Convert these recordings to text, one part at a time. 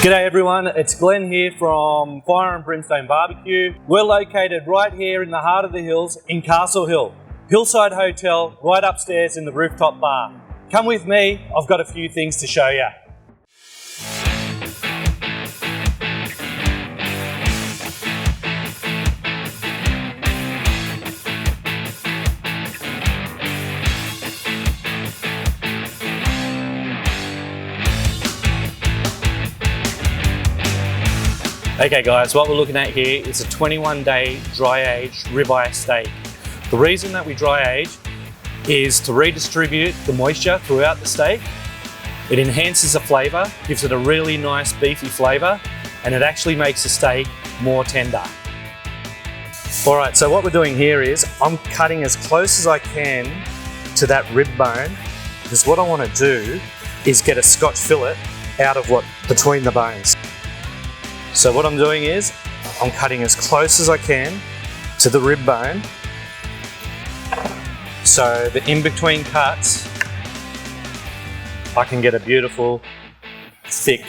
G'day everyone, it's Glenn here from Fire and Brimstone Barbecue. We're located right here in the heart of the hills in Castle Hill. Hillside Hotel, right upstairs in the rooftop bar. Come with me, I've got a few things to show you. Okay guys, what we're looking at here is a 21-day dry-aged ribeye steak. The reason that we dry-age is to redistribute the moisture throughout the steak. It enhances the flavour, gives it a really nice beefy flavour, and it actually makes the steak more tender. Alright, so what we're doing here is I'm cutting as close as I can to that rib bone, because what I want to do is get a Scotch fillet out of between the bones. So what I'm doing is, I'm cutting as close as I can to the rib bone, so the in-between cuts, I can get a beautiful, thick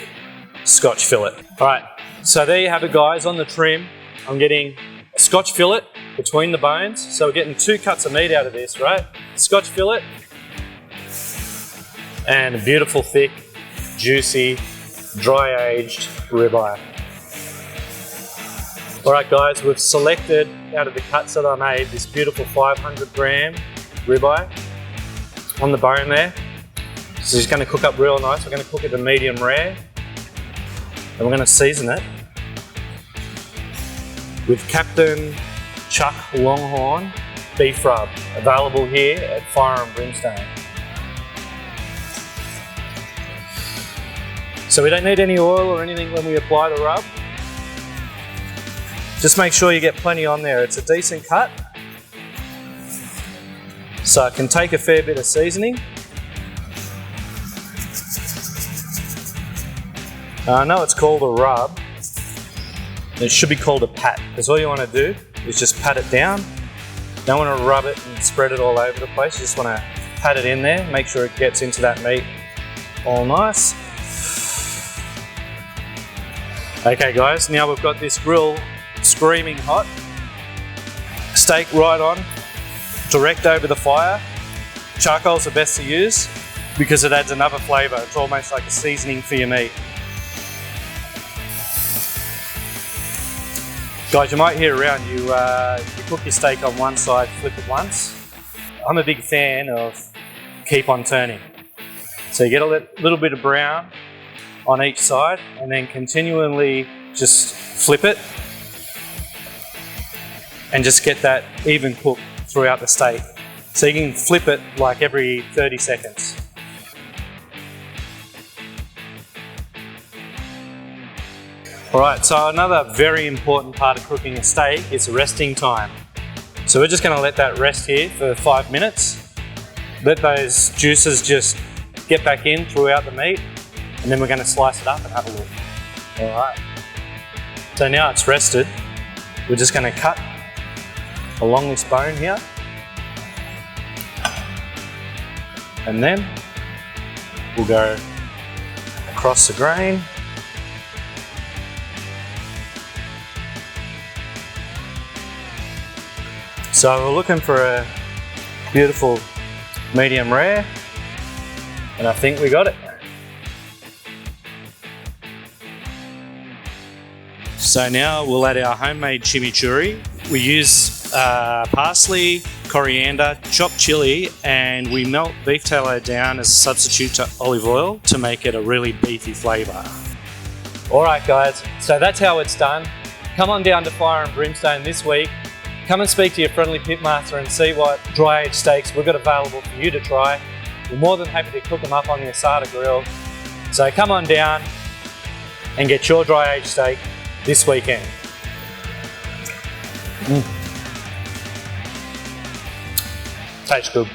Scotch fillet. Alright, so there you have it guys, on the trim, I'm getting a Scotch fillet between the bones, so we're getting 2 cuts of meat out of this, right? Scotch fillet, and a beautiful, thick, juicy, dry-aged ribeye. Alright guys, we've selected out of the cuts that I made this beautiful 500 gram ribeye on the bone there. So it's going to cook up real nice. We're going to cook it to medium rare, and we're going to season it with Captain Chuck Longhorn beef rub, available here at Fire and Brimstone. So we don't need any oil or anything when we apply the rub. Just make sure you get plenty on there. It's a decent cut, so it can take a fair bit of seasoning. Now, I know it's called a rub. It should be called a pat, because all you want to do is just pat it down. You don't want to rub it and spread it all over the place. You just want to pat it in there, make sure it gets into that meat all nice. Okay guys, now we've got this grill screaming hot. Steak right on, direct over the fire. Charcoal's the best to use because it adds another flavour. It's almost like a seasoning for your meat. Guys, you might hear around you cook your steak on one side, flip it once. I'm a big fan of keep on turning. So you get a little bit of brown on each side and then continually just flip it and just get that even cook throughout the steak. So you can flip it like every 30 seconds. Alright, so another very important part of cooking a steak is resting time. So we're just going to let that rest here for 5 minutes. Let those juices just get back in throughout the meat, and then we're going to slice it up and have a look. Alright, so now it's rested, we're just going to cut along this bone here, and then we'll go across the grain. So we're looking for a beautiful medium rare, and I think we got it. So now we'll add our homemade chimichurri. We use parsley, coriander, chopped chili, and we melt beef tallow down as a substitute to olive oil to make it a really beefy flavour. Alright guys, so that's how it's done. Come on down to Fire and Brimstone this week. Come and speak to your friendly pitmaster and see what dry-aged steaks we've got available for you to try. We're more than happy to cook them up on the Asada grill. So come on down and get your dry-aged steak this weekend. Tastes good.